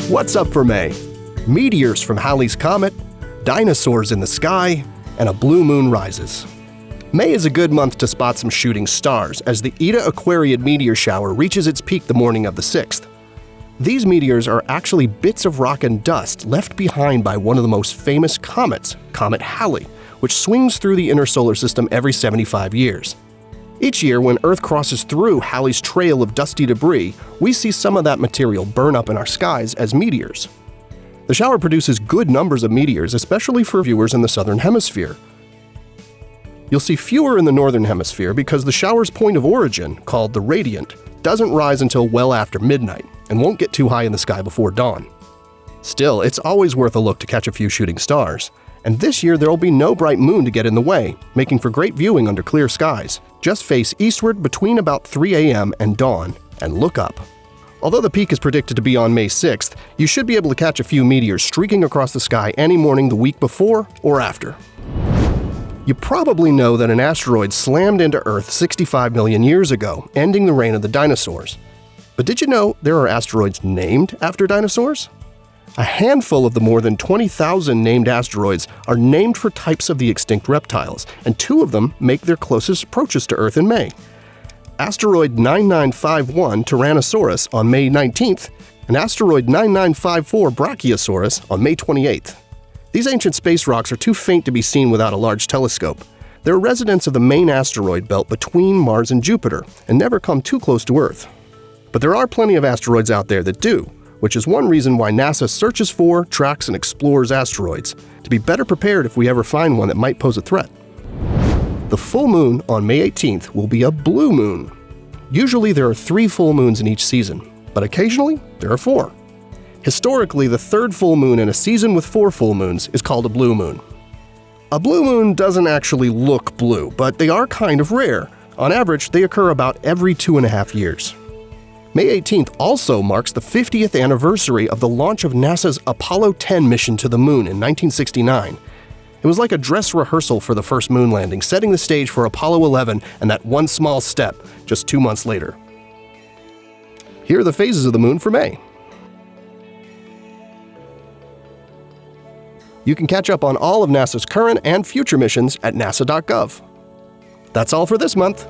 What's up for May? Meteors from Halley's Comet, dinosaurs in the sky, and a blue moon rises. May is a good month to spot some shooting stars as the Eta Aquariid meteor shower reaches its peak the morning of the 6th. These meteors are actually bits of rock and dust left behind by one of the most famous comets, Comet Halley, which swings through the inner solar system every 75 years. Each year, when Earth crosses through Halley's trail of dusty debris, we see some of that material burn up in our skies as meteors. The shower produces good numbers of meteors, especially for viewers in the southern hemisphere. You'll see fewer in the northern hemisphere because the shower's point of origin, called the radiant, doesn't rise until well after midnight and won't get too high in the sky before dawn. Still, it's always worth a look to catch a few shooting stars. And this year there'll be no bright moon to get in the way, making for great viewing under clear skies. Just face eastward between about 3 a.m. and dawn and look up. Although the peak is predicted to be on May 6th, you should be able to catch a few meteors streaking across the sky any morning the week before or after. You probably know that an asteroid slammed into Earth 65 million years ago, ending the reign of the dinosaurs. But did you know there are asteroids named after dinosaurs? A handful of the more than 20,000 named asteroids are named for types of the extinct reptiles, and 2 of them make their closest approaches to Earth in May. Asteroid 9951 Tyrannosaurus on May 19th, and asteroid 9954 Brachiosaurus on May 28th. These ancient space rocks are too faint to be seen without a large telescope. They're residents of the main asteroid belt between Mars and Jupiter, and never come too close to Earth. But there are plenty of asteroids out there that do, which is one reason why NASA searches for, tracks, and explores asteroids, to be better prepared if we ever find one that might pose a threat. The full moon on May 18th will be a blue moon. Usually there are 3 full moons in each season, but occasionally there are 4. Historically, the 3rd full moon in a season with 4 full moons is called a blue moon. A blue moon doesn't actually look blue, but they are kind of rare. On average, they occur about every 2.5 years. May 18th also marks the 50th anniversary of the launch of NASA's Apollo 10 mission to the moon in 1969. It was like a dress rehearsal for the first moon landing, setting the stage for Apollo 11 and that one small step just 2 months later. Here are the phases of the moon for May. You can catch up on all of NASA's current and future missions at nasa.gov. That's all for this month.